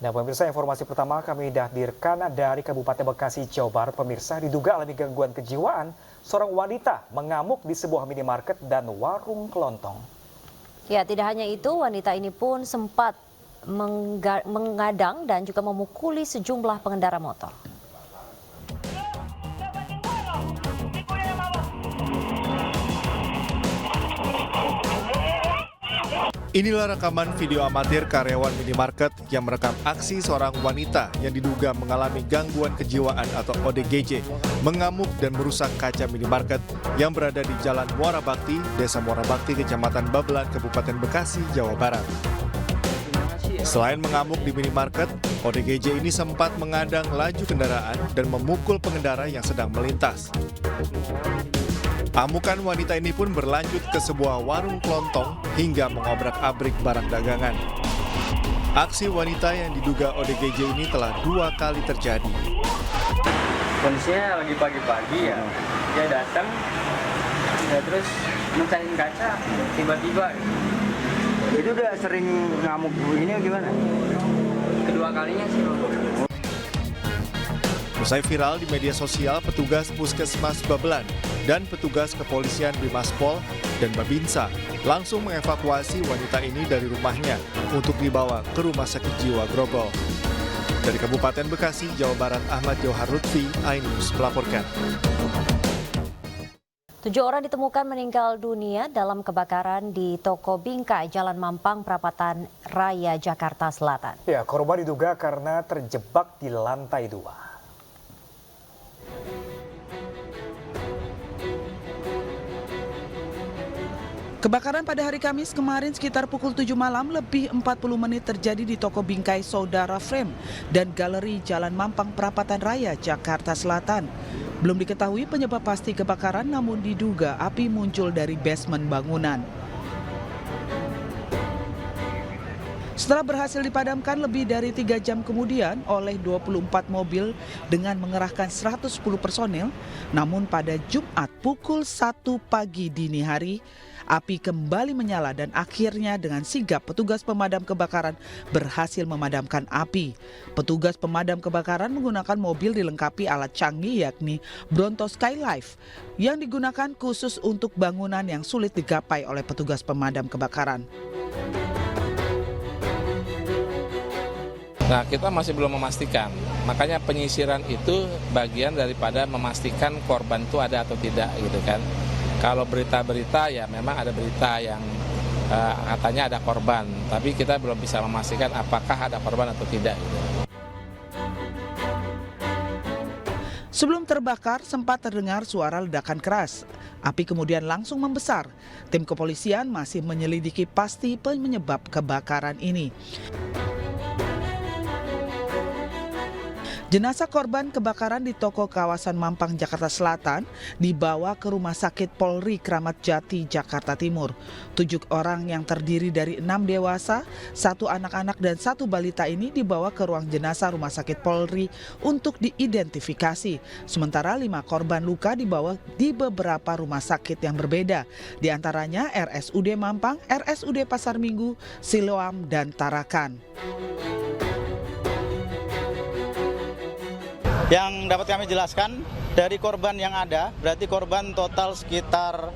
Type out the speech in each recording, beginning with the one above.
Nah, pemirsa, informasi pertama kami hadirkan dari Kabupaten Bekasi, Jawa Barat. Pemirsa, diduga alami gangguan kejiwaan, seorang wanita mengamuk di sebuah minimarket dan warung kelontong. Ya, tidak hanya itu, wanita ini pun sempat mengadang dan juga memukuli sejumlah pengendara motor. Inilah rekaman video amatir karyawan minimarket yang merekam aksi seorang wanita yang diduga mengalami gangguan kejiwaan atau ODGJ, mengamuk dan merusak kaca minimarket yang berada di Jalan Muara Bakti, Desa Muara Bakti, Kecamatan Babelan, Kabupaten Bekasi, Jawa Barat. Selain mengamuk di minimarket, ODGJ ini sempat mengadang laju kendaraan dan memukul pengendara yang sedang melintas. Amukan wanita ini pun berlanjut ke sebuah warung kelontong hingga mengobrak-abrik barang dagangan. Aksi wanita yang diduga ODGJ ini telah 2 kali terjadi. Kondisinya lagi pagi-pagi ya, dia datang, ya terus mecahin kaca, tiba-tiba. Itu udah sering ngamuk ini gimana? Kedua kalinya sih. Usai viral di media sosial, petugas Puskesmas Babelan dan petugas kepolisian Bimaspol dan Babinsa langsung mengevakuasi wanita ini dari rumahnya untuk dibawa ke Rumah Sakit Jiwa Grogol. Dari Kabupaten Bekasi, Jawa Barat, Ahmad Johar Lutfi, iNews melaporkan. 7 orang ditemukan meninggal dunia dalam kebakaran di toko bingkai Jalan Mampang, Perapatan Raya, Jakarta Selatan. Ya, korban diduga karena terjebak di lantai 2. Kebakaran pada hari Kamis kemarin sekitar pukul 7 malam lebih 40 menit terjadi di toko bingkai Saudara Frame dan Galeri Jalan Mampang, Perapatan Raya, Jakarta Selatan. Belum diketahui penyebab pasti kebakaran, namun diduga api muncul dari basement bangunan. Setelah berhasil dipadamkan lebih dari 3 jam kemudian oleh 24 mobil dengan mengerahkan 110 personel, namun pada Jumat pukul 1 pagi dini hari, api kembali menyala dan akhirnya dengan sigap petugas pemadam kebakaran berhasil memadamkan api. Petugas pemadam kebakaran menggunakan mobil dilengkapi alat canggih yakni Bronto Skylife yang digunakan khusus untuk bangunan yang sulit digapai oleh petugas pemadam kebakaran. Nah, kita masih belum memastikan, makanya penyisiran itu bagian daripada memastikan korban itu ada atau tidak gitu kan. Kalau berita-berita ya memang ada berita yang katanya ada korban, tapi kita belum bisa memastikan apakah ada korban atau tidak gitu. Sebelum terbakar sempat terdengar suara ledakan keras. Api kemudian langsung membesar. Tim kepolisian masih menyelidiki pasti penyebab kebakaran ini. Jenazah korban kebakaran di toko kawasan Mampang, Jakarta Selatan dibawa ke Rumah Sakit Polri Kramat Jati, Jakarta Timur. 7 orang yang terdiri dari 6 dewasa, 1 anak-anak dan 1 balita ini dibawa ke ruang jenazah Rumah Sakit Polri untuk diidentifikasi. Sementara 5 korban luka dibawa di beberapa rumah sakit yang berbeda. Di antaranya RSUD Mampang, RSUD Pasar Minggu, Siloam, dan Tarakan. Yang dapat kami jelaskan dari korban yang ada, berarti korban total sekitar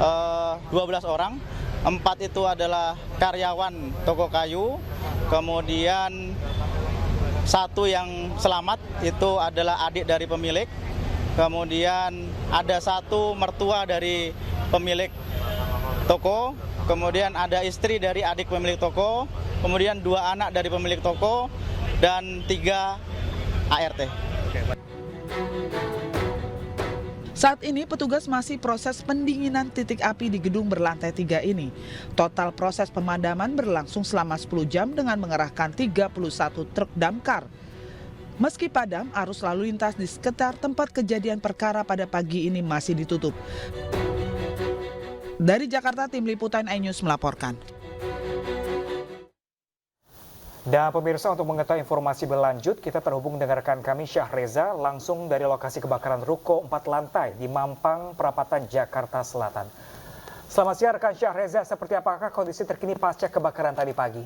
12 orang. 4 itu adalah karyawan toko kayu, kemudian 1 yang selamat itu adalah adik dari pemilik, kemudian ada 1 mertua dari pemilik toko, kemudian ada istri dari adik pemilik toko, kemudian 2 anak dari pemilik toko, dan 3 ART. Saat ini petugas masih proses pendinginan titik api di gedung berlantai 3 ini. Total proses pemadaman berlangsung selama 10 jam dengan mengerahkan 31 truk damkar. Meski padam, arus lalu lintas di sekitar tempat kejadian perkara pada pagi ini masih ditutup. Dari Jakarta, Tim Liputan iNews melaporkan. Dan pemirsa, untuk mengetahui informasi berlanjut, kita terhubung dengan rekan kami Syahreza langsung dari lokasi kebakaran ruko 4 lantai di Mampang, Perapatan, Jakarta Selatan. Selamat siang rekan Syahreza, seperti apakah kondisi terkini pasca kebakaran tadi pagi?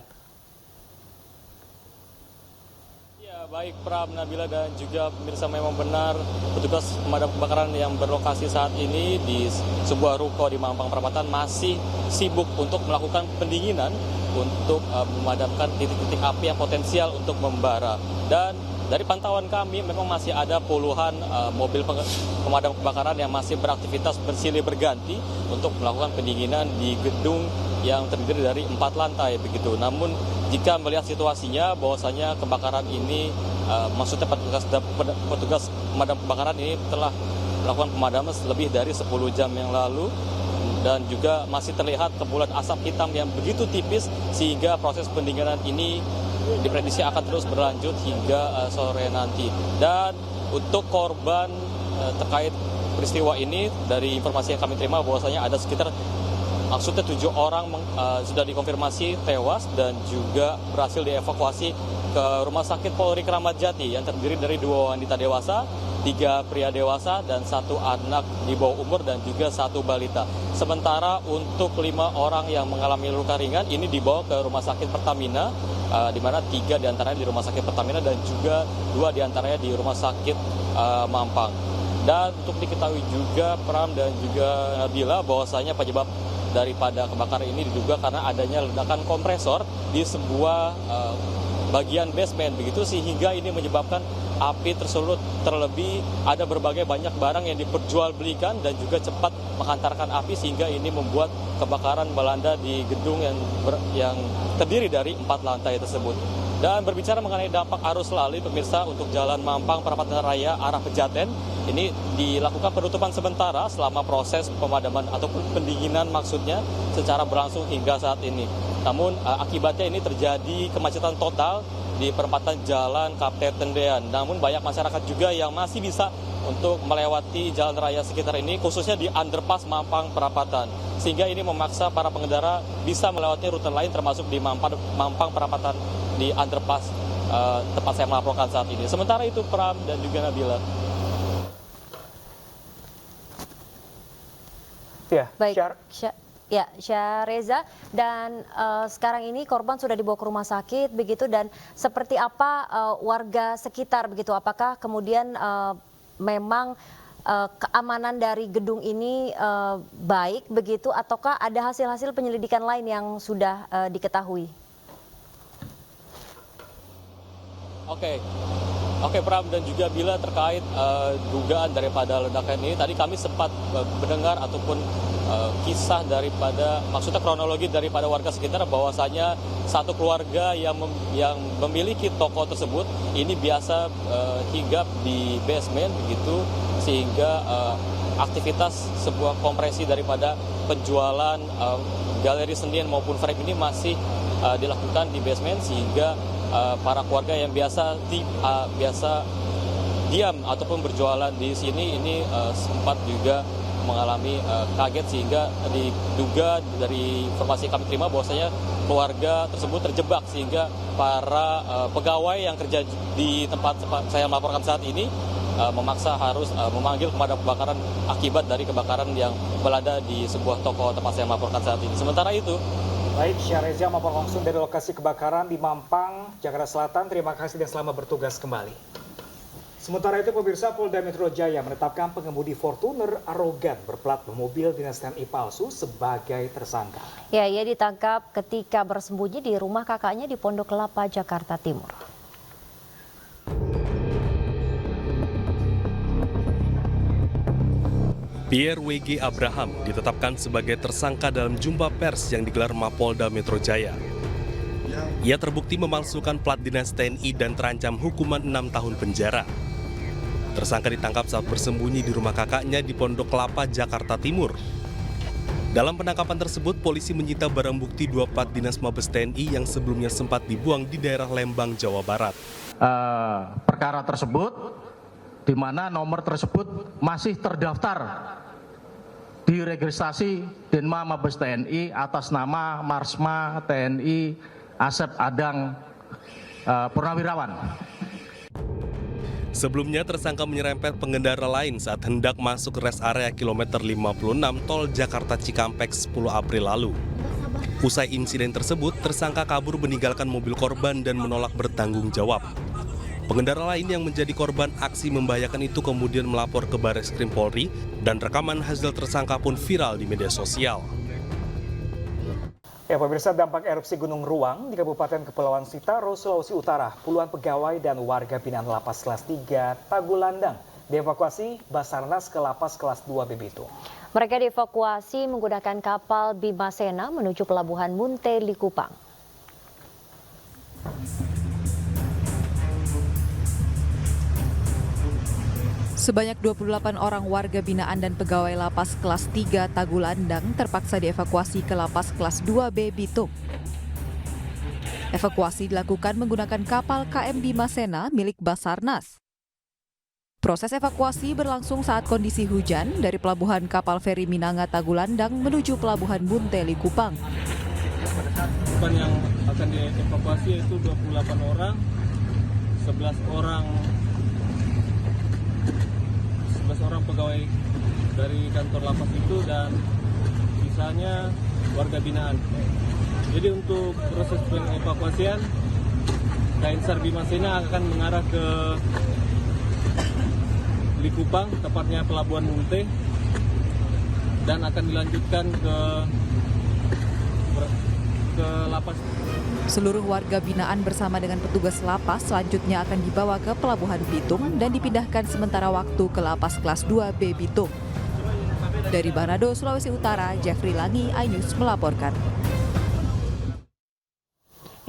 Baik Pram, Nabila dan juga pemirsa, memang benar petugas pemadam kebakaran yang berlokasi saat ini di sebuah ruko di Mampang Perapatan masih sibuk untuk melakukan pendinginan untuk memadamkan titik-titik api yang potensial untuk membara. Dan dari pantauan kami memang masih ada puluhan mobil pemadam kebakaran yang masih beraktivitas bersilih berganti untuk melakukan pendinginan di gedung yang terdiri dari 4 lantai begitu. Namun jika melihat situasinya bahwasanya kebakaran ini maksudnya petugas pemadam kebakaran ini telah melakukan pemadaman lebih dari 10 jam yang lalu dan juga masih terlihat kepulan asap hitam yang begitu tipis sehingga proses pendinginan ini diprediksi akan terus berlanjut hingga sore nanti. Dan untuk korban terkait peristiwa ini dari informasi yang kami terima bahwasanya ada sekitar maksudnya 7 orang sudah dikonfirmasi tewas dan juga berhasil dievakuasi ke Rumah Sakit Polri Kramat Jati yang terdiri dari 2 wanita dewasa, 3 pria dewasa, dan 1 anak di bawah umur dan juga 1 balita. Sementara untuk 5 orang yang mengalami luka ringan ini dibawa ke Rumah Sakit Pertamina, di mana 3 diantaranya di Rumah Sakit Pertamina dan juga 2 diantaranya di Rumah Sakit Mampang. Dan untuk diketahui juga Pram dan juga Nabila bahwasanya penyebab daripada kebakaran ini diduga karena adanya ledakan kompresor di sebuah bagian basement begitu sehingga ini menyebabkan api tersulut. Terlebih ada berbagai banyak barang yang diperjualbelikan dan juga cepat menghantarkan api sehingga ini membuat kebakaran melanda di gedung yang terdiri dari 4 lantai tersebut. Dan berbicara mengenai dampak arus lalu pemirsa untuk Jalan Mampang Perapatan Raya arah Pejaten ini dilakukan penutupan sementara selama proses pemadaman ataupun pendinginan maksudnya secara berlangsung hingga saat ini. Namun akibatnya ini terjadi kemacetan total di perempatan Jalan Kapten Tendean. Namun banyak masyarakat juga yang masih bisa untuk melewati jalan raya sekitar ini khususnya di underpass Mampang Perapatan. Sehingga ini memaksa para pengendara bisa melewati rute lain termasuk di Mampang Perapatan di underpass tempat saya melaporkan saat ini. Sementara itu Pram dan juga Nabila. Ya, baik, Syahreza, dan sekarang ini korban sudah dibawa ke rumah sakit begitu, dan seperti apa warga sekitar begitu? Apakah kemudian memang keamanan dari gedung ini baik begitu, ataukah ada hasil-hasil penyelidikan lain yang sudah diketahui? Oke, Pram dan juga Bila terkait dugaan daripada ledakan ini, tadi kami sempat mendengar ataupun kisah daripada, maksudnya kronologi daripada warga sekitar bahwasanya satu keluarga yang memiliki toko tersebut ini biasa hinggap di basement begitu sehingga aktivitas sebuah kompresi daripada penjualan galeri sendirian maupun frame ini masih dilakukan di basement sehingga para keluarga yang biasa diam ataupun berjualan di sini ini sempat juga mengalami kaget sehingga diduga dari informasi kami terima bahwasanya keluarga tersebut terjebak sehingga para pegawai yang kerja di tempat saya melaporkan saat ini memaksa harus memanggil pemadam kebakaran akibat dari kebakaran yang melanda di sebuah toko tempat saya melaporkan saat ini. Sementara itu, baik, Syahreza melaporkan langsung dari lokasi kebakaran di Mampang, Jakarta Selatan. Terima kasih dan selamat bertugas kembali. Sementara itu pemirsa, Polda Metro Jaya menetapkan pengemudi Fortuner arogan berplat mobil dinas TNI palsu sebagai tersangka. Ya, ia ditangkap ketika bersembunyi di rumah kakaknya di Pondok Kelapa, Jakarta Timur. Pierre W.G. Abraham ditetapkan sebagai tersangka dalam jumpa pers yang digelar Mapolda Metro Jaya. Ia terbukti memalsukan plat dinas TNI dan terancam hukuman 6 tahun penjara. Tersangka ditangkap saat bersembunyi di rumah kakaknya di Pondok Kelapa, Jakarta Timur. Dalam penangkapan tersebut, polisi menyita barang bukti 2 plat dinas Mabes TNI yang sebelumnya sempat dibuang di daerah Lembang, Jawa Barat. Perkara tersebut, di mana nomor tersebut masih terdaftar di registrasi Denma Mabes TNI atas nama Marsma TNI Asep Adang Purnawirawan. Sebelumnya tersangka menyerempet pengendara lain saat hendak masuk rest area kilometer 56 tol Jakarta Cikampek 10 April lalu. Usai insiden tersebut, tersangka kabur meninggalkan mobil korban dan menolak bertanggung jawab. Pengendara lain yang menjadi korban aksi membahayakan itu kemudian melapor ke Barreskrim Polri dan rekaman hasil tersangka pun viral di media sosial. Ya, pemirsa, dampak erupsi Gunung Ruang di Kabupaten Kepulauan Sitaro, Sulawesi Utara, puluhan pegawai dan warga binaan Lapas Kelas 3 Tagulandang dievakuasi Basarnas ke Lapas Kelas 2 Bibitung. Mereka dievakuasi menggunakan kapal Bimasena menuju pelabuhan Munte Likupang. Sebanyak 28 orang warga binaan dan pegawai Lapas Kelas 3 Tagulandang terpaksa dievakuasi ke Lapas Kelas 2B Bitung. Evakuasi dilakukan menggunakan kapal KM Bimasena milik Basarnas. Proses evakuasi berlangsung saat kondisi hujan dari pelabuhan kapal feri Minanga Tagulandang menuju pelabuhan Munte Likupang. Korban yang akan dievakuasi yaitu 28 orang, 11 orang pegawai dari kantor lapas itu dan sisanya warga binaan. Jadi untuk proses pengevakuasian, KN SAR Bimasena akan mengarah ke Likupang, tepatnya pelabuhan Munte, dan akan dilanjutkan ke lapas. Seluruh warga binaan bersama dengan petugas lapas selanjutnya akan dibawa ke pelabuhan Bitung dan dipindahkan sementara waktu ke Lapas Kelas 2B Bitung. Dari Manado, Sulawesi Utara, Jeffrey Langi, iNews melaporkan.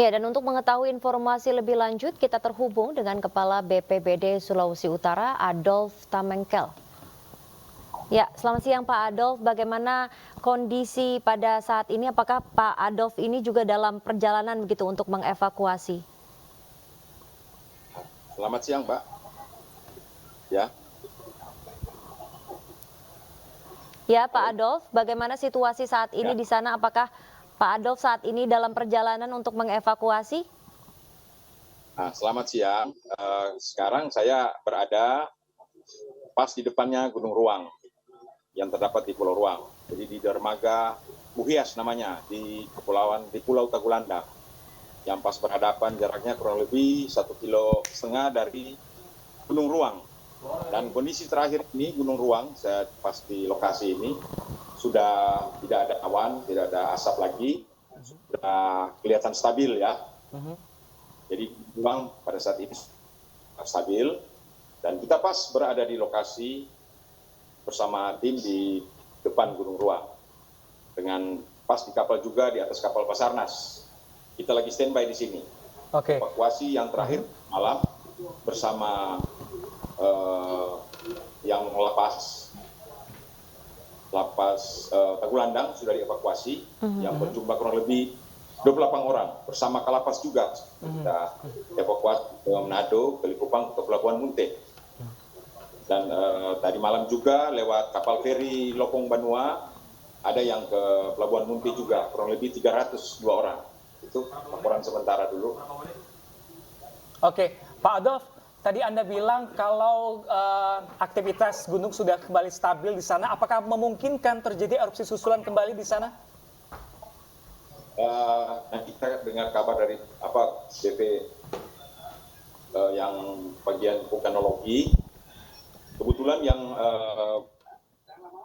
Ya, dan untuk mengetahui informasi lebih lanjut, kita terhubung dengan Kepala BPBD Sulawesi Utara, Adolf Tamengkel. Ya, selamat siang Pak Adolf. Bagaimana kondisi pada saat ini? Apakah Pak Adolf ini juga dalam perjalanan begitu untuk mengevakuasi? Selamat siang, Pak. Ya. Ya, Pak Adolf, bagaimana situasi saat ini di sana? Apakah Pak Adolf saat ini dalam perjalanan untuk mengevakuasi? Nah, selamat siang. Sekarang saya berada pas di depannya Gunung Ruang yang terdapat di Pulau Ruang. Jadi di dermaga Buhias namanya, di Pulau Tagulandang, yang pas berhadapan jaraknya kurang lebih 1,5 kilo dari Gunung Ruang. Dan kondisi terakhir ini Gunung Ruang, saya pas di lokasi ini, sudah tidak ada awan, tidak ada asap lagi, sudah kelihatan stabil ya. Jadi Ruang pada saat ini stabil, dan kita pas berada di lokasi bersama tim di depan Gunung Ruang. Dengan pas di kapal juga, di atas kapal Basarnas. Kita lagi standby di sini. Evakuasi yang terakhir malam bersama yang lapas Tagulandang sudah dievakuasi, yang berjumlah kurang lebih 28 orang bersama Kalapas juga. Kita evakuasi ke Manado, ke Likupang, ke Pelabuhan Munte. Dan tadi malam juga lewat kapal feri Lopong Banua, ada yang ke Pelabuhan Munte juga, kurang lebih 302 orang. Itu laporan sementara dulu. Oke, Pak Adolf, tadi Anda bilang kalau aktivitas gunung sudah kembali stabil di sana, apakah memungkinkan terjadi erupsi susulan kembali di sana? Nanti kita dengar kabar dari BP yang bagian vulkanologi. Kebetulan yang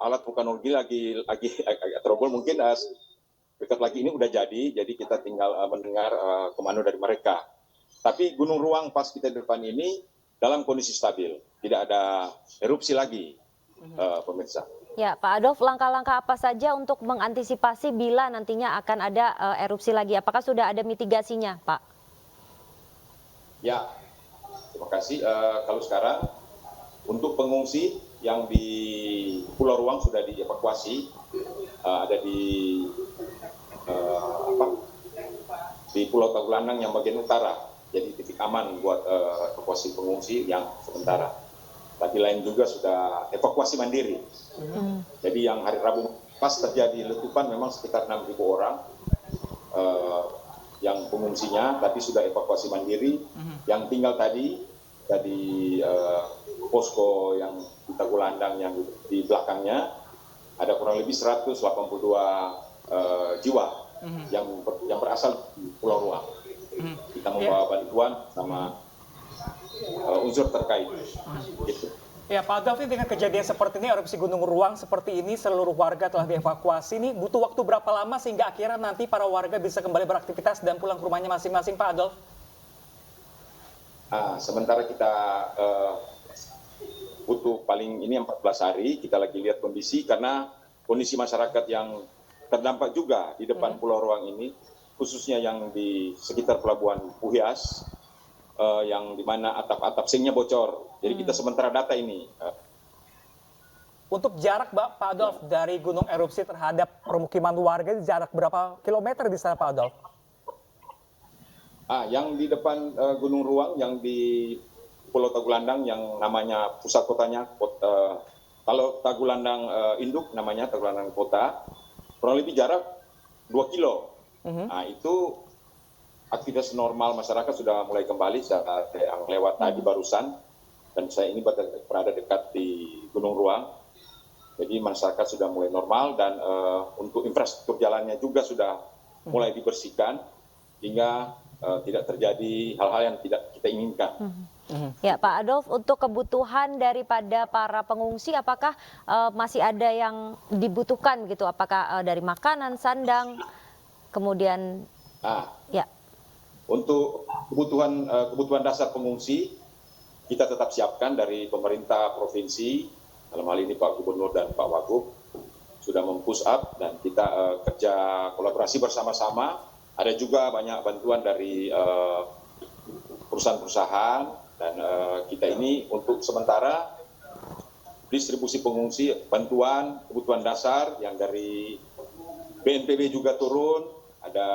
alat vulkanologi lagi agak trouble, mungkin dekat lagi ini udah jadi kita tinggal mendengar komando dari mereka. Tapi Gunung Ruang pas kita di depan ini dalam kondisi stabil, tidak ada erupsi lagi, pemirsa. Ya, Pak Adolf, langkah-langkah apa saja untuk mengantisipasi bila nantinya akan ada erupsi lagi? Apakah sudah ada mitigasinya, Pak? Ya, terima kasih. Kalau sekarang untuk pengungsi yang di Pulau Ruang sudah dievakuasi, ada di Pulau Tagulandang yang bagian utara, jadi titik aman buat evakuasi pengungsi yang sementara. Tapi lain juga sudah evakuasi mandiri. Jadi yang hari Rabu pas terjadi letupan memang sekitar 6.000 orang yang pengungsinya, tapi sudah evakuasi mandiri. Yang tinggal tadi posko yang di Tagulandang yang di belakangnya ada kurang lebih 182 jiwa yang berasal di Pulau Ruang. Kita membawa bantuan sama unsur terkait. Gitu. Ya Pak Adolf, dengan kejadian seperti ini, erupsi Gunung Ruang seperti ini, seluruh warga telah dievakuasi. Ini butuh waktu berapa lama sehingga akhirnya nanti para warga bisa kembali beraktivitas dan pulang ke rumahnya masing-masing, Pak Adolf? Sementara kita butuh paling ini 14 hari, kita lagi lihat kondisi, karena kondisi masyarakat yang terdampak juga di depan Pulau Ruang ini, khususnya yang di sekitar Pelabuhan Puhias, yang dimana atap-atap singnya bocor. Jadi kita sementara data ini. Untuk jarak Pak Adolf dari gunung erupsi terhadap permukiman warga, jarak berapa kilometer di sana Pak Adolf? Yang di depan Gunung Ruang, yang di Pulau Tagulandang, yang namanya pusat kotanya, kalau Tagulandang induk namanya Tagulandang Kota, kurang lebih jarak 2 kilo. Itu aktivitas normal masyarakat sudah mulai kembali saat yang lewat tadi barusan, dan saya ini berada dekat di Gunung Ruang, jadi masyarakat sudah mulai normal, dan untuk infrastruktur jalannya juga sudah mulai dibersihkan hingga tidak terjadi hal-hal yang tidak kita inginkan. Ya Pak Adolf, untuk kebutuhan daripada para pengungsi, apakah masih ada yang dibutuhkan gitu? Apakah dari makanan, sandang, kemudian ya? Untuk kebutuhan dasar pengungsi, kita tetap siapkan dari pemerintah provinsi, dalam hal ini Pak Gubernur dan Pak Wagub sudah mempush up, dan kita kerja kolaborasi bersama-sama. Ada juga banyak bantuan dari perusahaan-perusahaan, dan kita ini untuk sementara distribusi pengungsi, bantuan kebutuhan dasar yang dari BNPB juga turun, ada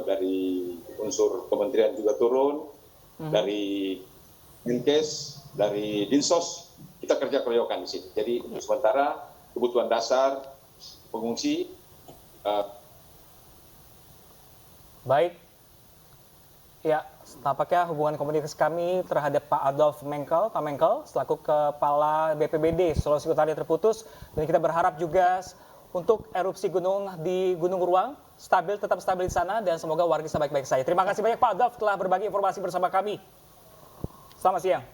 dari unsur kementerian juga turun, dari Menkes, dari Dinsos, kita kerja keroyokan di sini. Jadi untuk sementara kebutuhan dasar pengungsi. Baik, ya tampaknya hubungan komunikasi kami terhadap Pak Adolf Menkkel, Pak Menkkel, selaku Kepala BPBD Sulawesi Utara terputus, dan kita berharap juga untuk erupsi gunung di Gunung Ruang tetap stabil di sana, dan semoga warga bisa baik-baik saja. Terima kasih banyak Pak Adolf telah berbagi informasi bersama kami. Selamat siang.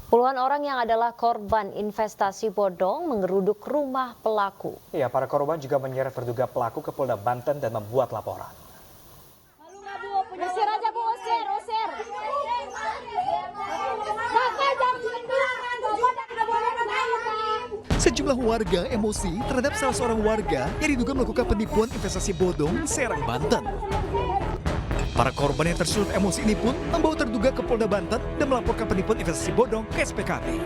Puluhan orang yang adalah korban investasi bodong mengeruduk rumah pelaku. Ya, para korban juga menyeret terduga pelaku ke Polda Banten dan membuat laporan. Usir aja Bu, usir. Sejumlah warga emosi terhadap salah seorang warga yang diduga melakukan penipuan investasi bodong Serang, Banten. Para korban yang tersulut emosi ini pun membawa terduga ke Polda Banten dan melaporkan penipuan investasi bodong ke SPKT.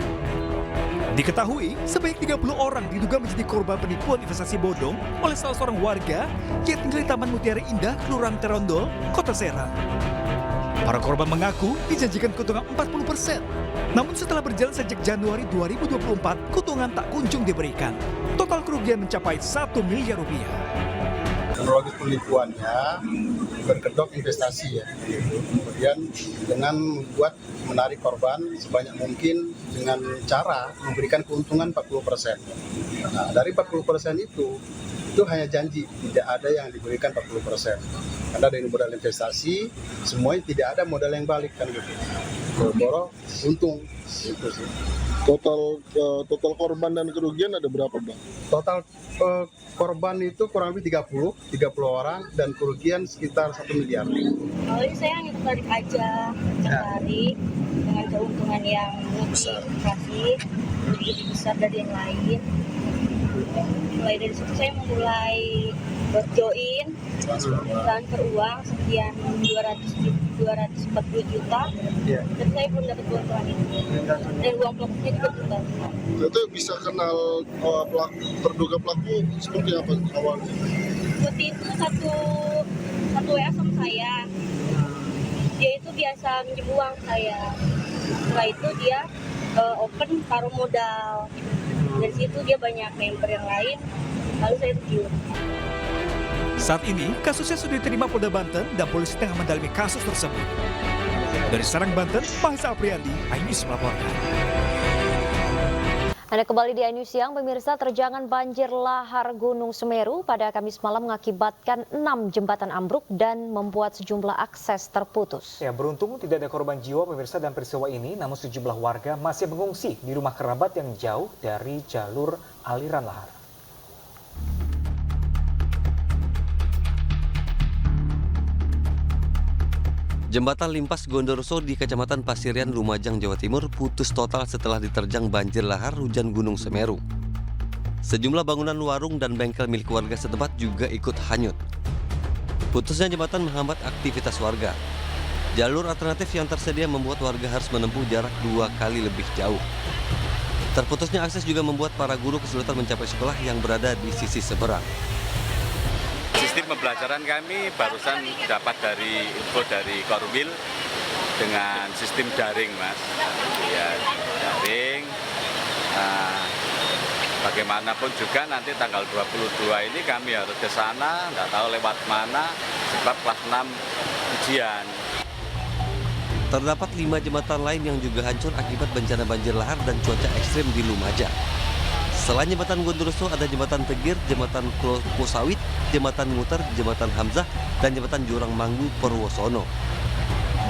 Diketahui, sebanyak 30 orang diduga menjadi korban penipuan investasi bodong oleh salah seorang warga yang tinggal di Taman Mutiara Indah, Kelurahan Terondol, Kota Serang. Para korban mengaku dijanjikan keuntungan 40%. Namun setelah berjalan sejak Januari 2024, keuntungan tak kunjung diberikan. Total kerugian mencapai 1 miliar rupiah. Kronologis penipuannya berkedok investasi ya. Kemudian dengan membuat menarik korban sebanyak mungkin dengan cara memberikan keuntungan 40%. Nah, dari 40% itu hanya janji, tidak ada yang diberikan 40%. Karena dari modal investasi, semuanya tidak ada modal yang balik kan gitu. Boro-boro untung gitu sih. Total korban dan kerugian ada berapa Bang? Total korban itu kurang lebih 30 orang, dan kerugian sekitar 1 miliar. Awalnya saya hanya tertarik aja, tertarik dengan keuntungan yang lebih besar dari yang lain. Mulai dari situ saya mulai join transfer uang sekian 240 juta, dan saya belum dapat keuntungan itu, dan uang pelakunya juga belum dapat. Itu bisa kenal terduga pelaku seperti apa awalnya? Seperti itu satu WA sama saya, dia itu biasa minjem uang saya. Setelah itu dia open taruh modal. Dari situ dia banyak member yang lain, lalu saya tergiur. Saat ini, kasusnya sudah diterima Polda Banten dan polisi tengah mendalami kasus tersebut. Dari Serang, Banten, Mahesa Apriandi, iNews melaporkan. Anda kembali di iNews Siang, pemirsa. Terjangan banjir lahar Gunung Semeru pada Kamis malam mengakibatkan 6 jembatan ambruk dan membuat sejumlah akses terputus. Ya, beruntung tidak ada korban jiwa pemirsa dan peristiwa ini, namun sejumlah warga masih mengungsi di rumah kerabat yang jauh dari jalur aliran lahar. Jembatan Limpas Gondoruso di Kecamatan Pasirian, Lumajang, Jawa Timur putus total setelah diterjang banjir lahar hujan Gunung Semeru. Sejumlah bangunan warung dan bengkel milik warga setempat juga ikut hanyut. Putusnya jembatan menghambat aktivitas warga. Jalur alternatif yang tersedia membuat warga harus menempuh jarak 2 kali lebih jauh. Terputusnya akses juga membuat para guru kesulitan mencapai sekolah yang berada di sisi seberang. Sistem pembelajaran kami barusan dapat dari info dari Korwil dengan sistem daring, Mas. Ya, daring. Bagaimanapun juga nanti tanggal 22 ini kami harus ke sana, nggak tahu lewat mana, sebab kelas 6 ujian. Terdapat 5 jembatan lain yang juga hancur akibat bencana banjir lahar dan cuaca ekstrim di Lumajang. Selain jembatan Gondoruso, ada jembatan Tegir, jembatan Klosawit, jembatan Nguter, jembatan Hamzah, dan jembatan Jurang Manggu Purwosono.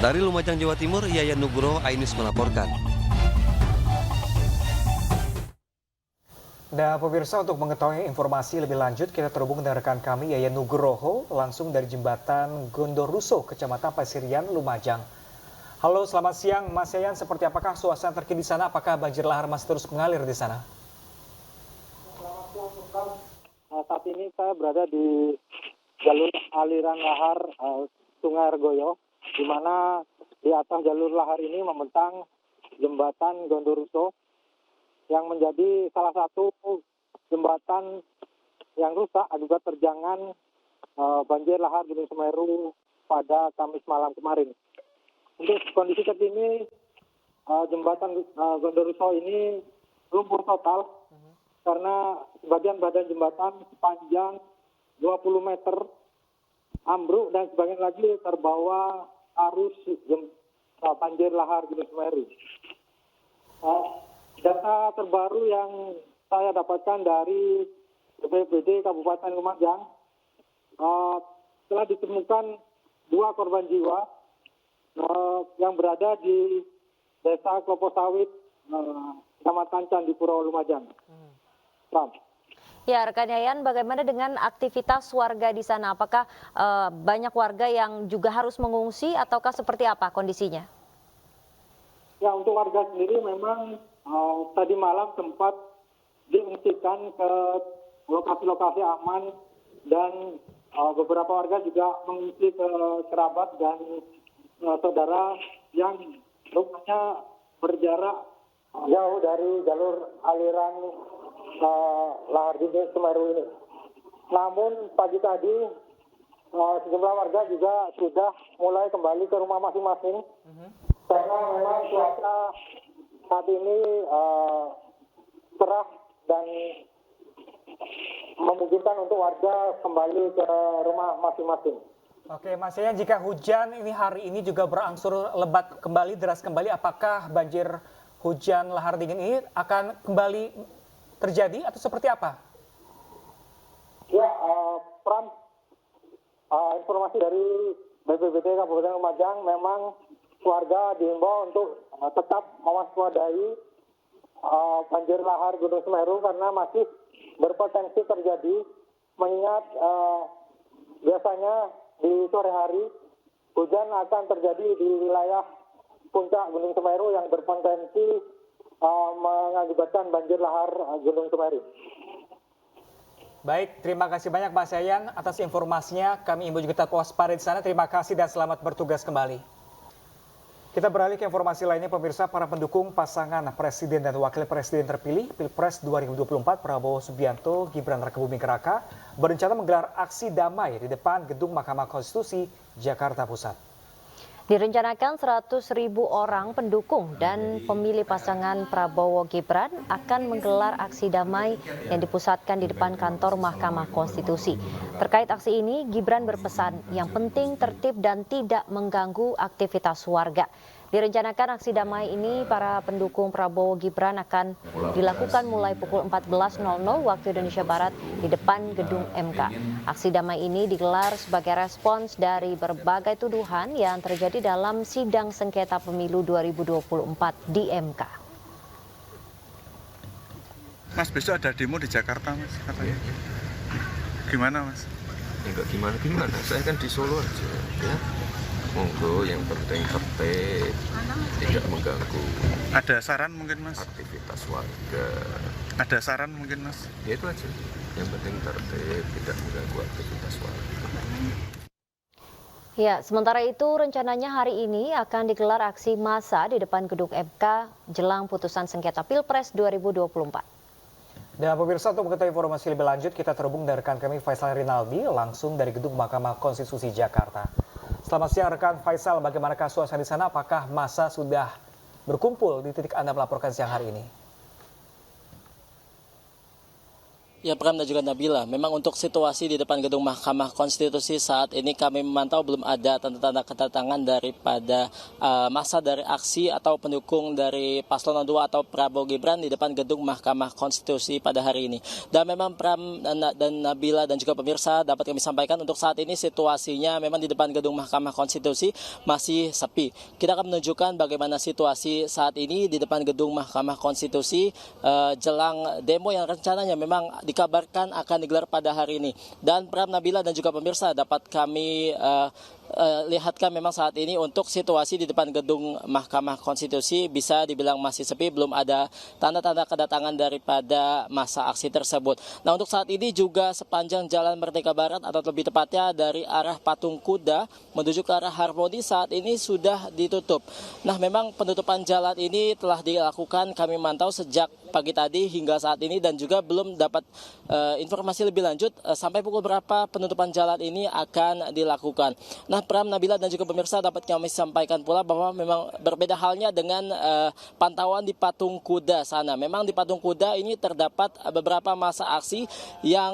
Dari Lumajang, Jawa Timur, Yayan Nugroho, iNews melaporkan. Dan pemirsa, untuk mengetahui informasi lebih lanjut, kita terhubung dengan rekan kami Yayan Nugroho langsung dari jembatan Gondoruso, Kecamatan Pasirian, Lumajang. Halo, selamat siang Mas Yayan. Seperti apakah suasana terkini di sana? Apakah banjir lahar masih terus mengalir di sana? Saat ini saya berada di jalur aliran lahar Sungai Argoyo, di mana di atas jalur lahar ini membentang jembatan Gondoruso yang menjadi salah satu jembatan yang rusak akibat terjangan banjir lahar Gunung Semeru pada Kamis malam kemarin. Untuk kondisi terkini jembatan Gondoruso ini lumpuh total karena sebagian badan jembatan sepanjang 20 meter ambruk dan sebagian lagi terbawa arus banjir lahar Gunung Semeru. Data terbaru yang saya dapatkan dari BPBD Kabupaten Lumajang, telah ditemukan 2 korban jiwa yang berada di Desa Klopo Sawit, Kecamatan Candipuro, Lumajang. Ya, rekan Yayan, bagaimana dengan aktivitas warga di sana? Apakah banyak warga yang juga harus mengungsi ataukah seperti apa kondisinya? Ya, untuk warga sendiri memang tadi malam sempat diungsikan ke lokasi-lokasi aman dan beberapa warga juga mengungsi ke kerabat dan saudara yang rumahnya berjarak jauh dari jalur aliran lahar Gunung Semeru ini. Namun pagi tadi sejumlah warga juga sudah mulai kembali ke rumah masing-masing karena memang cuaca saat ini cerah dan memungkinkan untuk warga kembali ke rumah masing-masing. Oke, Mas Yayan, jika hujan ini hari ini juga berangsur lebat kembali, deras kembali, apakah banjir hujan lahar dingin ini akan kembali terjadi atau seperti apa? Ya, informasi dari BPBD Kabupaten Lumajang, memang warga diimbau untuk tetap mewaspadai banjir lahar Gunung Semeru karena masih berpotensi terjadi, mengingat biasanya di sore hari hujan akan terjadi di wilayah puncak Gunung Semeru yang berpotensi mengakibatkan banjir lahar Gunung Semeru. Baik, terima kasih banyak Mas Yayan atas informasinya. Kami imbau juga tetap waspada di sana. Terima kasih dan selamat bertugas kembali. Kita beralih ke informasi lainnya, pemirsa. Para pendukung pasangan Presiden dan Wakil Presiden terpilih Pilpres 2024 Prabowo Subianto, Gibran Rakebuming Raka berencana menggelar aksi damai di depan Gedung Mahkamah Konstitusi, Jakarta Pusat. Direncanakan 100.000 orang pendukung dan pemilih pasangan Prabowo Gibran akan menggelar aksi damai yang dipusatkan di depan kantor Mahkamah Konstitusi. Terkait aksi ini, Gibran berpesan yang penting tertib dan tidak mengganggu aktivitas warga. Direncanakan aksi damai ini para pendukung Prabowo Gibran akan dilakukan mulai pukul 14.00 waktu Indonesia Barat di depan gedung MK. Aksi damai ini digelar sebagai respons dari berbagai tuduhan yang terjadi dalam sidang sengketa pemilu 2024 di MK. Mas, besok ada demo di Jakarta, Mas, katanya. Gimana, Mas? Enggak gimana-gimana, saya kan di Solo aja, ya. Monggo, yang penting tertib, tidak mengganggu. Ada saran mungkin, Mas? Aktivitas warga. Ada saran mungkin, Mas? Ya itu aja, yang penting tertib, tidak mengganggu aktivitas warga. Ya, sementara itu rencananya hari ini akan digelar aksi massa di depan gedung MK jelang putusan sengketa Pilpres 2024. Dan pemirsa, untuk mengetahui informasi lebih lanjut, kita terhubung dengan rekan kami Faisal Rinaldi langsung dari gedung Mahkamah Konstitusi Jakarta. Selamat siang rekan Faisal, bagaimanakah suasana di sana? Apakah massa sudah berkumpul di titik Anda melaporkan siang hari ini? Ya, Pram dan juga Nabila, memang untuk situasi di depan gedung Mahkamah Konstitusi saat ini kami memantau belum ada tanda-tanda kedatangan daripada massa dari aksi atau pendukung dari Paslon 2 atau Prabowo Gibran di depan gedung Mahkamah Konstitusi pada hari ini. Dan memang Pram dan Nabila dan juga pemirsa dapat kami sampaikan untuk saat ini situasinya memang di depan gedung Mahkamah Konstitusi masih sepi. Kita akan menunjukkan bagaimana situasi saat ini di depan gedung Mahkamah Konstitusi jelang demo yang rencananya memang dikabarkan akan digelar pada hari ini. Dan Pram, Nabila dan juga pemirsa dapat kami lihatkan memang saat ini untuk situasi di depan gedung Mahkamah Konstitusi bisa dibilang masih sepi, belum ada tanda-tanda kedatangan daripada massa aksi tersebut. Nah, untuk saat ini juga sepanjang Jalan Merdeka Barat atau lebih tepatnya dari arah Patung Kuda menuju ke arah Harmoni saat ini sudah ditutup. Nah, memang penutupan jalan ini telah dilakukan kami mantau sejak pagi tadi hingga saat ini dan juga belum dapat informasi lebih lanjut sampai pukul berapa penutupan jalan ini akan dilakukan. Nah, Pram, Nabila dan juga pemirsa dapat kami sampaikan pula bahwa memang berbeda halnya dengan pantauan di Patung Kuda sana. Memang di Patung Kuda ini terdapat beberapa massa aksi yang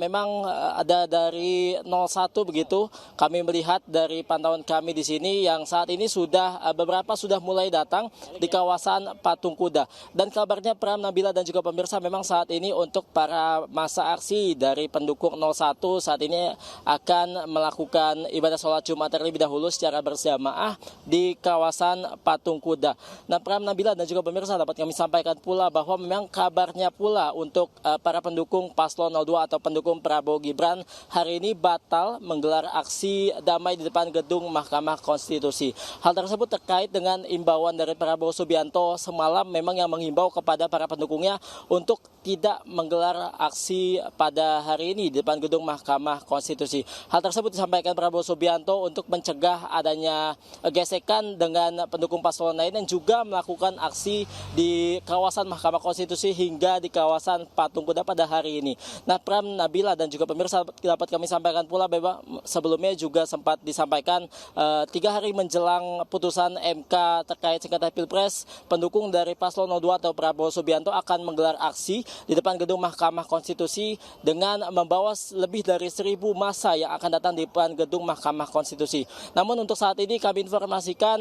memang ada dari 01 begitu. Kami melihat dari pantauan kami di sini yang saat ini sudah beberapa sudah mulai datang di kawasan Patung Kuda. Dan kabarnya Pram, Nabila dan juga pemirsa memang saat ini untuk para massa aksi dari pendukung 01 saat ini akan melakukan ibadah sholat Jumat terlebih dahulu secara berjamaah di kawasan Patung Kuda. Nah, Pram, Nabila dan juga pemirsa dapat kami sampaikan pula bahwa memang kabarnya pula untuk para pendukung Paslon 02 atau pendukung Prabowo Gibran hari ini batal menggelar aksi damai di depan gedung Mahkamah Konstitusi. Hal tersebut terkait dengan imbauan dari Prabowo Subianto semalam memang yang menghimbau kepada para pendukungnya untuk tidak menggelar aksi pada hari ini di depan gedung Mahkamah Konstitusi. Hal tersebut disampaikan Prabowo Subianto untuk mencegah adanya gesekan dengan pendukung paslon lain yang juga melakukan aksi di kawasan Mahkamah Konstitusi hingga di kawasan Patung Kuda pada hari ini. Nah, Pram, Nabila dan juga pemirsa dapat kami sampaikan pula bahwa sebelumnya juga sempat disampaikan 3 hari menjelang putusan MK terkait sengketa Pilpres, pendukung dari Paslon 02 atau Prabowo Subianto akan menggelar aksi di depan gedung Mahkamah Konstitusi dengan membawa lebih dari 1.000 massa yang akan datang di depan gedung Mahkamah Konstitusi. Namun untuk saat ini kami informasikan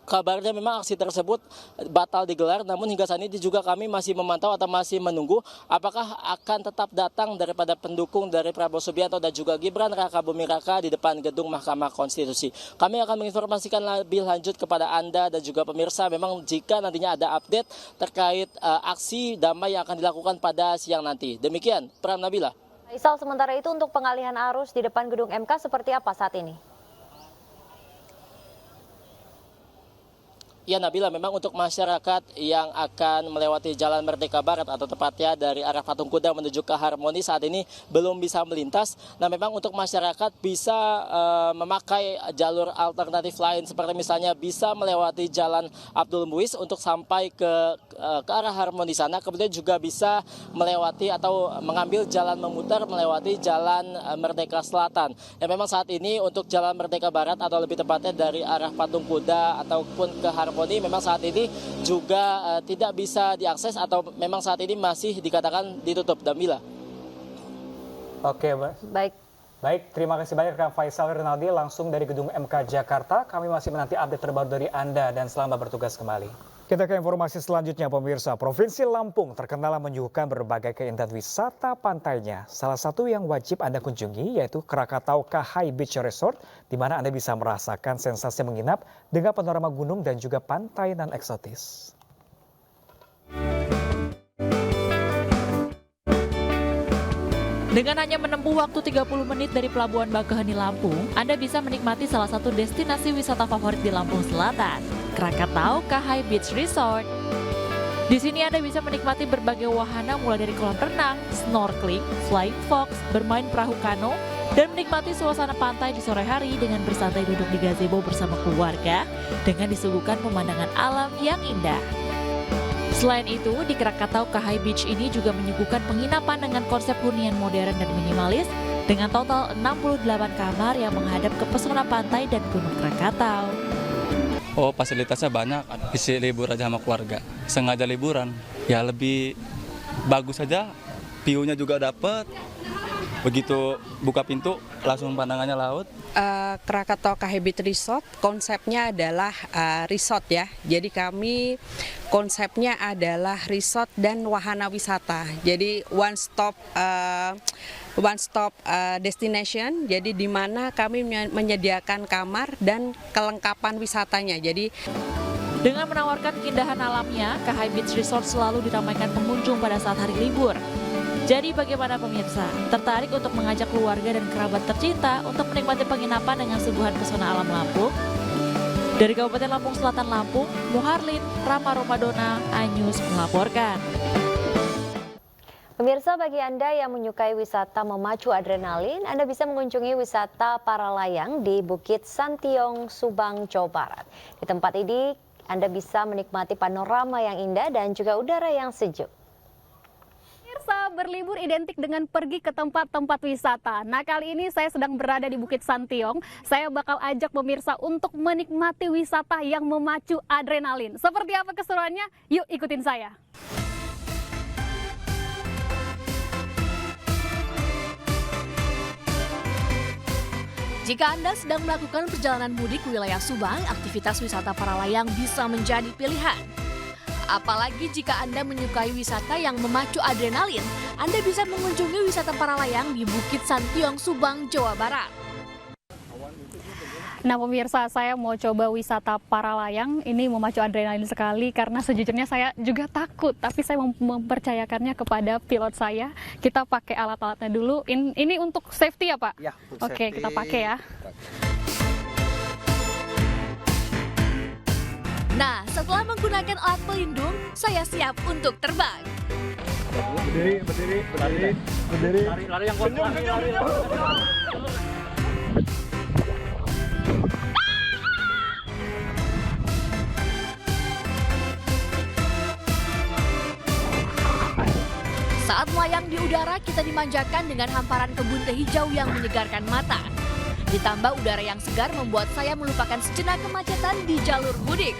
kabarnya memang aksi tersebut batal digelar, namun hingga saat ini juga kami masih memantau atau masih menunggu apakah akan tetap datang daripada pendukung dari Prabowo Subianto dan juga Gibran Raka Buming Raka di depan gedung Mahkamah Konstitusi. Kami akan menginformasikan lebih lanjut kepada Anda dan juga pemirsa memang jika nantinya ada update terkait aksi damai yang akan dilakukan pada siang nanti. Demikian, Pram, Nabila. Faisal, sementara itu untuk pengalihan arus di depan gedung MK seperti apa saat ini? Ya, Nabila, memang untuk masyarakat yang akan melewati Jalan Merdeka Barat atau tepatnya dari arah Patung Kuda menuju ke Harmoni saat ini belum bisa melintas. Nah, memang untuk masyarakat bisa memakai jalur alternatif lain seperti misalnya bisa melewati Jalan Abdul Muiz untuk sampai ke arah Harmoni sana. Kemudian juga bisa melewati atau mengambil jalan memutar melewati Jalan Merdeka Selatan. Ya, memang saat ini untuk Jalan Merdeka Barat atau lebih tepatnya dari arah Patung Kuda ataupun ke Harmoni memang saat ini juga tidak bisa diakses atau memang saat ini masih dikatakan ditutup, Damila. Oke, Mbak. Baik. Baik, terima kasih banyak rekan Faisal Rinaldi langsung dari Gedung MK Jakarta. Kami masih menanti update terbaru dari Anda dan selamat bertugas kembali. Kita ke informasi selanjutnya, pemirsa. Provinsi Lampung terkenal menyuguhkan berbagai keindahan wisata pantainya. Salah satu yang wajib Anda kunjungi yaitu Krakatau Kahai Beach Resort, di mana Anda bisa merasakan sensasi menginap dengan panorama gunung dan juga pantai nan eksotis. Dengan hanya menempuh waktu 30 menit dari Pelabuhan Bakauheni Lampung, Anda bisa menikmati salah satu destinasi wisata favorit di Lampung Selatan, Krakatau Kahai Beach Resort. Di sini Anda bisa menikmati berbagai wahana mulai dari kolam renang, snorkeling, flying fox, bermain perahu kano, dan menikmati suasana pantai di sore hari dengan bersantai duduk di gazebo bersama keluarga dengan disuguhkan pemandangan alam yang indah. Selain itu, di Krakatau Kahai Beach ini juga menyuguhkan penginapan dengan konsep hunian modern dan minimalis dengan total 68 kamar yang menghadap ke pesona pantai dan Gunung Krakatau. Oh, fasilitasnya banyak, bisa libur aja sama keluarga. Sengaja liburan, ya lebih bagus aja, view-nya juga dapat. Begitu buka pintu, langsung pandangannya laut. Krakatau Kahai Beach Resort konsepnya adalah resort ya. Jadi kami konsepnya adalah resort dan wahana wisata. Jadi one stop destination. Jadi di mana kami menyediakan kamar dan kelengkapan wisatanya. Jadi dengan menawarkan keindahan alamnya, Kahai Beach Resort selalu diramaikan pengunjung pada saat hari libur. Jadi bagaimana pemirsa, tertarik untuk mengajak keluarga dan kerabat tercinta untuk menikmati penginapan dengan suguhan pesona alam Lampung? Dari Kabupaten Lampung Selatan Lampung, Muharlin, Rama Romadona, iNews melaporkan. Pemirsa, bagi Anda yang menyukai wisata memacu adrenalin, Anda bisa mengunjungi wisata para layang di Bukit Santiong, Subang, Jawa Barat. Di tempat ini, Anda bisa menikmati panorama yang indah dan juga udara yang sejuk. Pemirsa, berlibur identik dengan pergi ke tempat-tempat wisata. Nah, kali ini saya sedang berada di Bukit Santiong. Saya bakal ajak pemirsa untuk menikmati wisata yang memacu adrenalin. Seperti apa keseruannya? Yuk ikutin saya. Jika Anda sedang melakukan perjalanan mudik ke wilayah Subang, aktivitas wisata para layang bisa menjadi pilihan. Apalagi jika Anda menyukai wisata yang memacu adrenalin, Anda bisa mengunjungi wisata para layang di Bukit Santiong, Subang, Jawa Barat. Nah pemirsa, saya mau coba wisata para layang. Ini memacu adrenalin sekali karena sejujurnya saya juga takut. Tapi saya mempercayakannya kepada pilot saya. Kita pakai alat-alatnya dulu. Ini untuk safety ya Pak? Ya, oke, kita pakai ya. Nah, setelah menggunakan alat pelindung, saya siap untuk terbang. Berdiri. Lari yang kuat. Saat melayang di udara, kita dimanjakan dengan hamparan kebun teh hijau yang menyegarkan mata. Ditambah udara yang segar membuat saya melupakan sejenak kemacetan di jalur mudik.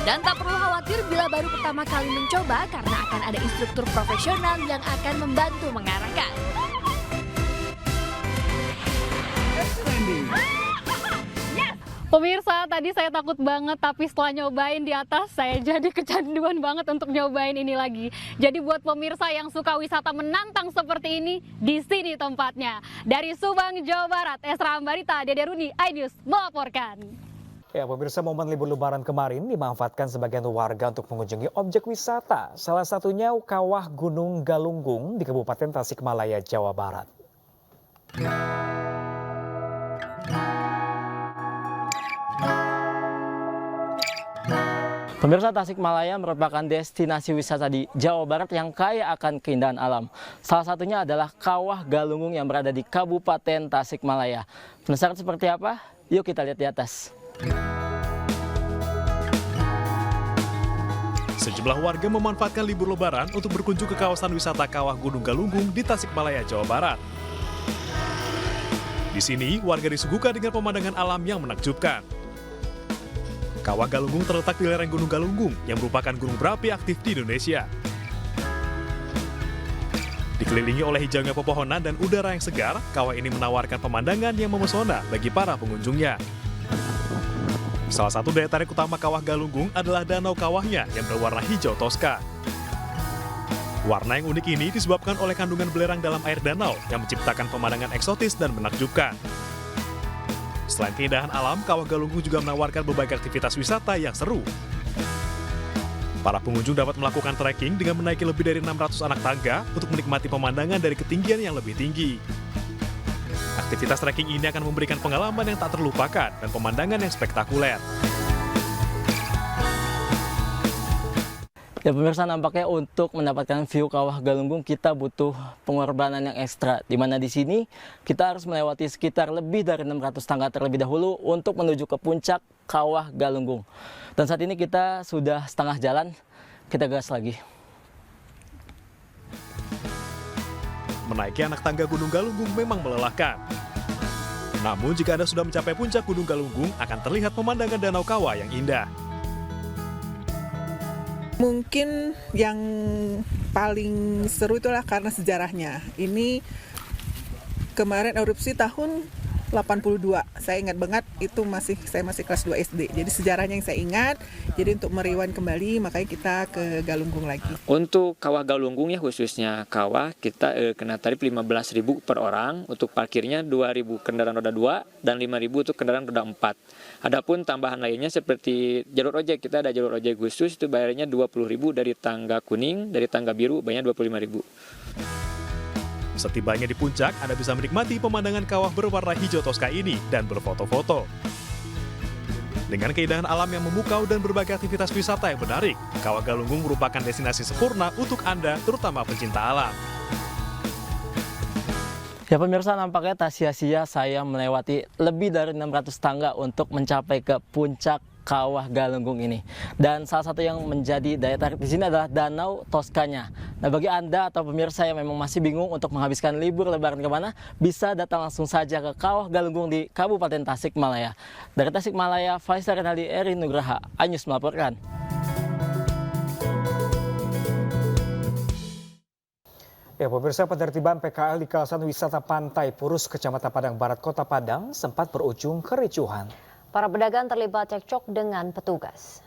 Dan tak perlu khawatir bila baru pertama kali mencoba karena akan ada instruktur profesional yang akan membantu mengarahkan. Pemirsa, tadi saya takut banget, tapi setelah nyobain di atas, saya jadi kecanduan banget untuk nyobain ini lagi. Jadi buat pemirsa yang suka wisata menantang seperti ini, di sini tempatnya. Dari Subang, Jawa Barat, Esra Ambarita, Dede Runi, iNews melaporkan. Ya, pemirsa, momen libur lebaran kemarin dimanfaatkan sebagian warga untuk mengunjungi objek wisata. Salah satunya Kawah Gunung Galunggung di Kabupaten Tasikmalaya, Jawa Barat. Pemirsa, Tasikmalaya merupakan destinasi wisata di Jawa Barat yang kaya akan keindahan alam. Salah satunya adalah Kawah Galunggung yang berada di Kabupaten Tasikmalaya. Penasaran seperti apa? Yuk kita lihat di atas. Sejumlah warga memanfaatkan libur lebaran untuk berkunjung ke kawasan wisata Kawah Gunung Galunggung di Tasikmalaya, Jawa Barat. Di sini, warga disuguhkan dengan pemandangan alam yang menakjubkan. Kawah Galunggung terletak di lereng Gunung Galunggung yang merupakan gunung berapi aktif di Indonesia. Dikelilingi oleh hijaunya pepohonan dan udara yang segar, kawah ini menawarkan pemandangan yang memesona bagi para pengunjungnya. Salah satu daya tarik utama Kawah Galunggung adalah danau kawahnya yang berwarna hijau toska. Warna yang unik ini disebabkan oleh kandungan belerang dalam air danau yang menciptakan pemandangan eksotis dan menakjubkan. Selain keindahan alam, Kawah Galunggung juga menawarkan berbagai aktivitas wisata yang seru. Para pengunjung dapat melakukan trekking dengan menaiki lebih dari 600 anak tangga untuk menikmati pemandangan dari ketinggian yang lebih tinggi. Aktivitas trekking ini akan memberikan pengalaman yang tak terlupakan dan pemandangan yang spektakuler. Ya pemirsa, nampaknya untuk mendapatkan view Kawah Galunggung kita butuh pengorbanan yang ekstra. Di mana di sini kita harus melewati sekitar lebih dari 600 tangga terlebih dahulu untuk menuju ke puncak Kawah Galunggung. Dan saat ini kita sudah setengah jalan, kita gas lagi. Menaiki anak tangga Gunung Galunggung memang melelahkan. Namun jika Anda sudah mencapai puncak Gunung Galunggung, akan terlihat pemandangan danau kawah yang indah. Mungkin yang paling seru itulah karena sejarahnya. Ini kemarin erupsi tahun 82. Saya ingat banget itu saya masih kelas 2 SD. Jadi sejarahnya yang saya ingat. Jadi untuk meriwan kembali makanya kita ke Galunggung lagi. Untuk Kawah Galunggung ya khususnya kawah kita kena tarif 15.000 per orang. Untuk parkirnya 2.000 kendaraan roda 2 dan 5.000 untuk kendaraan roda 4. Adapun tambahan lainnya seperti jalur ojek, kita ada jalur ojek khusus itu bayarnya 20.000 dari tangga kuning, dari tangga biru bayarnya 25.000. Setibanya di puncak, Anda bisa menikmati pemandangan kawah berwarna hijau toska ini dan berfoto-foto. Dengan keindahan alam yang memukau dan berbagai aktivitas wisata yang menarik, Kawah Galunggung merupakan destinasi sempurna untuk Anda, terutama pencinta alam. Ya pemirsa, nampaknya tak sia-sia saya melewati lebih dari 600 tangga untuk mencapai ke puncak Kawah Galunggung ini. Dan salah satu yang menjadi daya tarik di sini adalah Danau Toskanya. Nah, bagi Anda atau pemirsa yang memang masih bingung untuk menghabiskan libur lebaran kemana, bisa datang langsung saja ke Kawah Galunggung di Kabupaten Tasikmalaya. Dari Tasikmalaya, Faisal Renaldi, Eri Nugraha, iNews melaporkan. Ya, pemirsa, penertiban PKL di kawasan wisata Pantai Purus, Kecamatan Padang Barat, Kota Padang sempat berujung kericuhan. Para pedagang terlibat cekcok dengan petugas.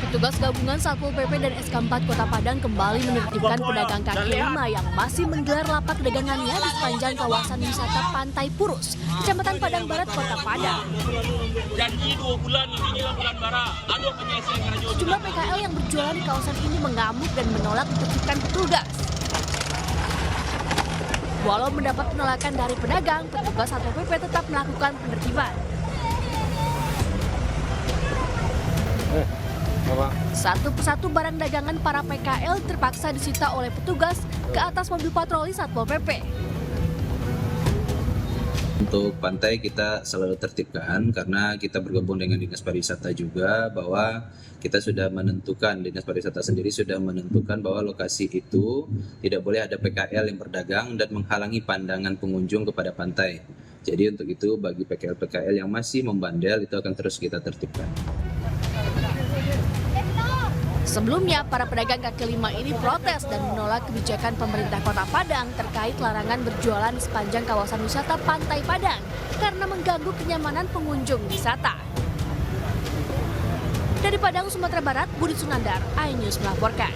Petugas gabungan Satpol PP dan SK4 Kota Padang kembali menertibkan pedagang kaki lima yang masih menggelar lapak dagangannya di sepanjang kawasan wisata Pantai Purus, Kecamatan Padang Barat, Kota Padang. Janji 2 bulan, inilah bulan bara. Sejumlah PKL yang berjualan di kawasan ini mengamuk dan menolak ditertibkan petugas. Walau mendapat penolakan dari pedagang, petugas Satpol PP tetap melakukan penertiban. Satu persatu barang dagangan para PKL terpaksa disita oleh petugas ke atas mobil patroli Satpol PP. Untuk pantai kita selalu tertibkan karena kita bergabung dengan Dinas Pariwisata juga, bahwa kita sudah menentukan, Dinas Pariwisata sendiri sudah menentukan bahwa lokasi itu tidak boleh ada PKL yang berdagang dan menghalangi pandangan pengunjung kepada pantai. Jadi untuk itu bagi PKL-PKL yang masih membandel itu akan terus kita tertibkan. Sebelumnya, para pedagang kaki lima ini protes dan menolak kebijakan pemerintah Kota Padang terkait larangan berjualan di sepanjang kawasan wisata Pantai Padang karena mengganggu kenyamanan pengunjung wisata. Dari Padang, Sumatera Barat, Budi Sunandar, iNews melaporkan.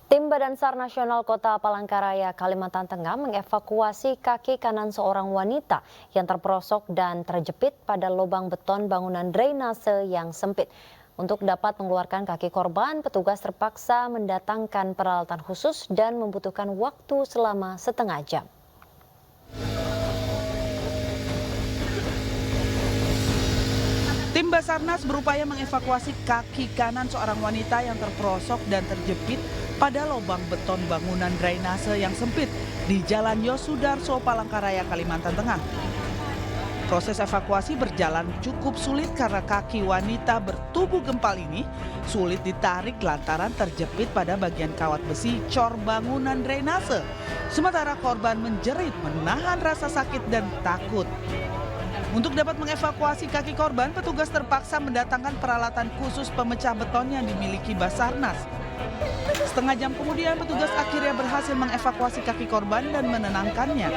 Tim Badan SAR Nasional Kota Palangkaraya, Kalimantan Tengah mengevakuasi kaki kanan seorang wanita yang terperosok dan terjepit pada lubang beton bangunan drainase yang sempit. Untuk dapat mengeluarkan kaki korban, petugas terpaksa mendatangkan peralatan khusus dan membutuhkan waktu selama setengah jam. Tim Basarnas berupaya mengevakuasi kaki kanan seorang wanita yang terperosok dan terjepit pada lubang beton bangunan drainase yang sempit di Jalan Yosudarso, Palangkaraya, Kalimantan Tengah. Proses evakuasi berjalan cukup sulit karena kaki wanita bertubuh gempal ini sulit ditarik lantaran terjepit pada bagian kawat besi cor bangunan drainase. Sementara korban menjerit menahan rasa sakit dan takut. Untuk dapat mengevakuasi kaki korban, petugas terpaksa mendatangkan peralatan khusus pemecah beton yang dimiliki Basarnas. Setengah jam kemudian, petugas akhirnya berhasil mengevakuasi kaki korban dan menenangkannya.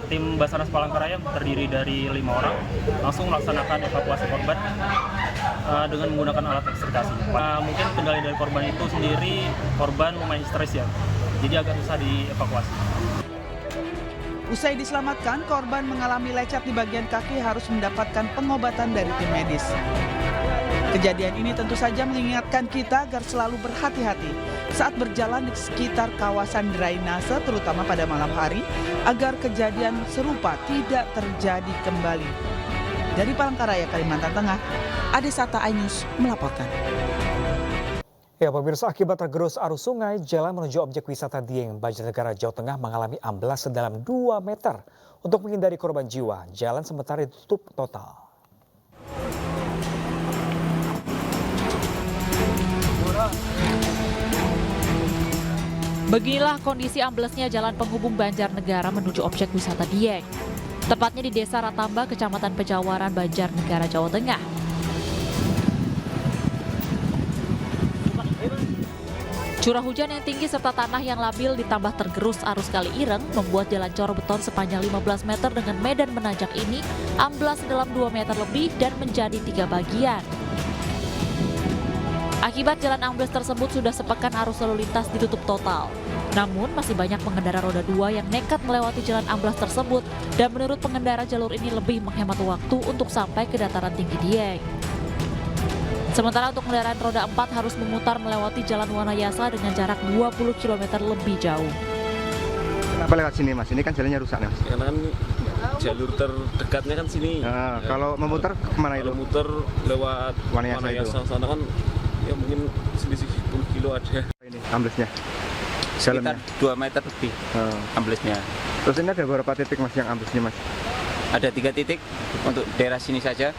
Tim Basarnas Palangkaraya terdiri dari 5 orang langsung melaksanakan evakuasi korban dengan menggunakan alat ekstritasi. Mungkin kendali dari korban itu sendiri, korban lumayan stres ya, jadi agak susah dievakuasi. Usai diselamatkan, korban mengalami lecet di bagian kaki harus mendapatkan pengobatan dari tim medis. Kejadian ini tentu saja mengingatkan kita agar selalu berhati-hati saat berjalan di sekitar kawasan drainase, terutama pada malam hari, agar kejadian serupa tidak terjadi kembali. Dari Palangkaraya, Kalimantan Tengah, Adesata iNews melaporkan. Ya, pemirsa, akibat tergerus arus sungai, jalan menuju objek wisata Dieng, Banjarnegara, Jawa Tengah mengalami amblas sedalam 2 meter. Untuk menghindari korban jiwa, jalan sementara ditutup total. Beginilah kondisi amblesnya jalan penghubung Banjarnegara menuju objek wisata Dieng. Tepatnya di Desa Ratamba, Kecamatan Pejawaran, Banjarnegara, Jawa Tengah. Curah hujan yang tinggi serta tanah yang labil ditambah tergerus arus kali Ireng membuat jalan cor beton sepanjang 15 meter dengan medan menanjak ini amblas dalam 2 meter lebih dan menjadi 3 bagian. Akibat jalan ambles tersebut sudah sepekan arus lalu lintas ditutup total. Namun masih banyak pengendara roda 2 yang nekat melewati jalan amblas tersebut dan menurut pengendara jalur ini lebih menghemat waktu untuk sampai ke dataran tinggi Dieng. Sementara untuk kendaraan roda 4 harus memutar melewati Jalan Wanayasa dengan jarak 20 km lebih jauh. Kenapa lewat sini, Mas? Ini kan jalannya rusak, Mas. Karena kan jalur terdekatnya kan sini. Nah, kalau memutar kemana itu? Kalau muter lewat Wanayasa sana kan ya mungkin selisih 10 kilo ada. Ini amblesnya? Sekitar 2 meter lebih amblesnya. Terus ini ada beberapa titik, Mas, yang amblesnya, Mas? Ada 3 titik untuk daerah sini saja.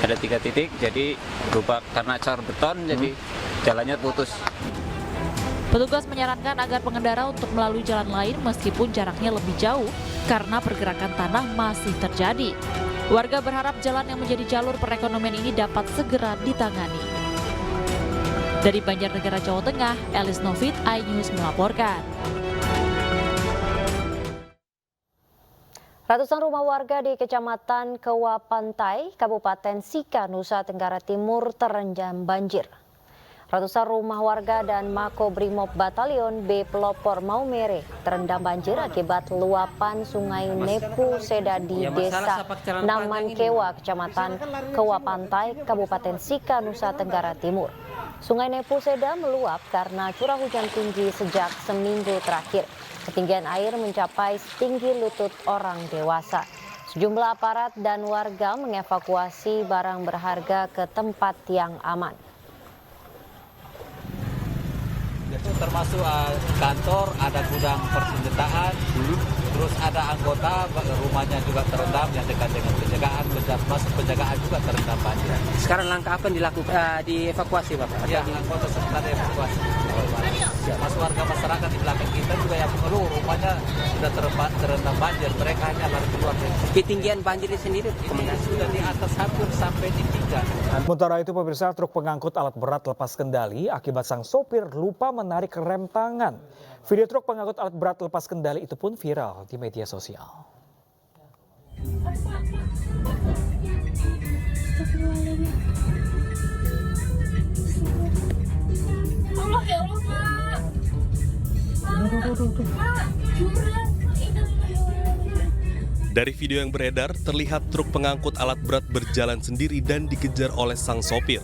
Ada 3 titik, jadi berupa karena cor beton, jadi jalannya putus. Petugas menyarankan agar pengendara untuk melalui jalan lain meskipun jaraknya lebih jauh karena pergerakan tanah masih terjadi. Warga berharap jalan yang menjadi jalur perekonomian ini dapat segera ditangani. Dari Banjarnegara, Jawa Tengah, Elis Novit, iNews melaporkan. Ratusan rumah warga di Kecamatan Kewa Pantai, Kabupaten Sika, Nusa Tenggara Timur terendam banjir. Ratusan rumah warga dan Makobrimob Batalion B Pelopor Maumere terendam banjir akibat luapan Sungai Nepu Seda di Desa Naman Kewa, Kecamatan Kewa Pantai, Kabupaten Sika, Nusa Tenggara Timur. Sungai Nepu Seda meluap karena curah hujan tinggi sejak seminggu terakhir. Ketinggian air mencapai setinggi lutut orang dewasa. Sejumlah aparat dan warga mengevakuasi barang berharga ke tempat yang aman. Termasuk kantor, ada gudang persenjataan, terus ada anggota rumahnya juga terendam yang dekat dengan penjagaan, masuk penjagaan juga terendam banjir. Sekarang langkah apa yang dilakukan dievakuasi, Bapak? Ya, anggota sementara evakuasi. Mas warga masyarakat di belakang kita juga yang mengeluh rumahnya sudah terendam banjir, mereka hanya lari keluar. Ketinggian banjir sendiri sudah di atas hampir sampai di 3. Sementara itu, pemirsa, truk pengangkut alat berat lepas kendali akibat sang sopir lupa menarik rem tangan. Video truk pengangkut alat berat lepas kendali itu pun viral di media sosial. Dari video yang beredar, terlihat truk pengangkut alat berat berjalan sendiri dan dikejar oleh sang sopir.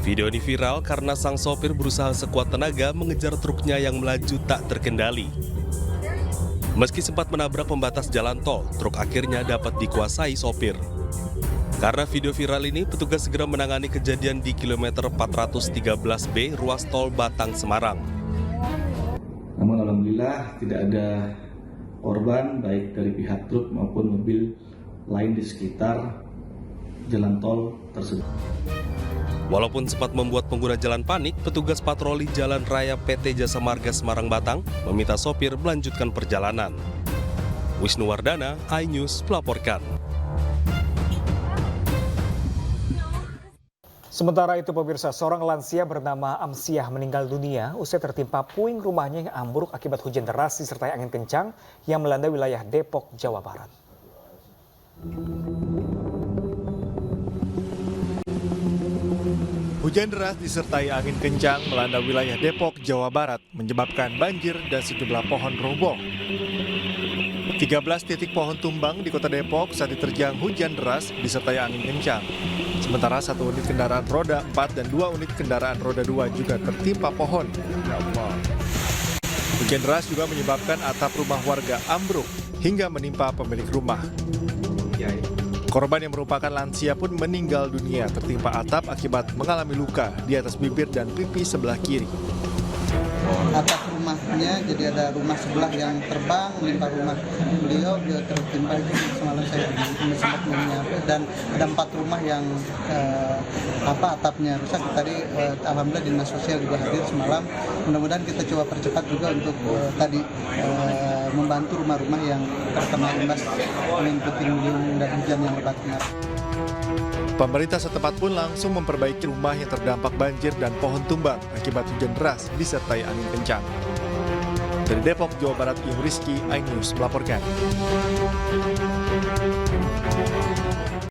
Video ini viral karena sang sopir berusaha sekuat tenaga mengejar truknya yang melaju tak terkendali. Meski sempat menabrak pembatas jalan tol, truk akhirnya dapat dikuasai sopir. Karena video viral ini, petugas segera menangani kejadian di kilometer 413B ruas tol Batang Semarang. Namun alhamdulillah tidak ada korban baik dari pihak truk maupun mobil lain di sekitar jalan tol tersebut. Walaupun sempat membuat pengguna jalan panik, petugas patroli Jalan Raya PT Jasa Marga Semarang Batang meminta sopir melanjutkan perjalanan. Wisnu Wardana, iNews melaporkan. Sementara itu pemirsa, seorang lansia bernama Amsiah meninggal dunia usai tertimpa puing rumahnya yang ambruk akibat hujan deras disertai angin kencang yang melanda wilayah Depok, Jawa Barat. Hujan deras disertai angin kencang melanda wilayah Depok, Jawa Barat, menyebabkan banjir dan sejumlah pohon roboh. 13 titik pohon tumbang di kota Depok saat diterjang hujan deras disertai angin kencang. Sementara 1 unit kendaraan roda 4 dan 2 unit kendaraan roda 2 juga tertimpa pohon. Hujan deras juga menyebabkan atap rumah warga ambruk hingga menimpa pemilik rumah. Korban yang merupakan lansia pun meninggal dunia tertimpa atap akibat mengalami luka di atas bibir dan pipi sebelah kiri. Atap rumahnya, jadi ada rumah sebelah yang terbang menimpa rumah beliau, dia tertimpa itu semalam saya sempat menyapa, dan ada 4 rumah yang atapnya rusak. Tadi alhamdulillah dinas sosial juga hadir semalam. Mudah-mudahan kita coba percepat juga untuk membantu rumah-rumah yang terkena imbas angin puting beliung dan hujan yang lebat kemarin. Pemerintah setempat pun langsung memperbaiki rumah yang terdampak banjir dan pohon tumbang akibat hujan deras disertai angin kencang. Dari Depok, Jawa Barat, Yung Rizky, iNews melaporkan.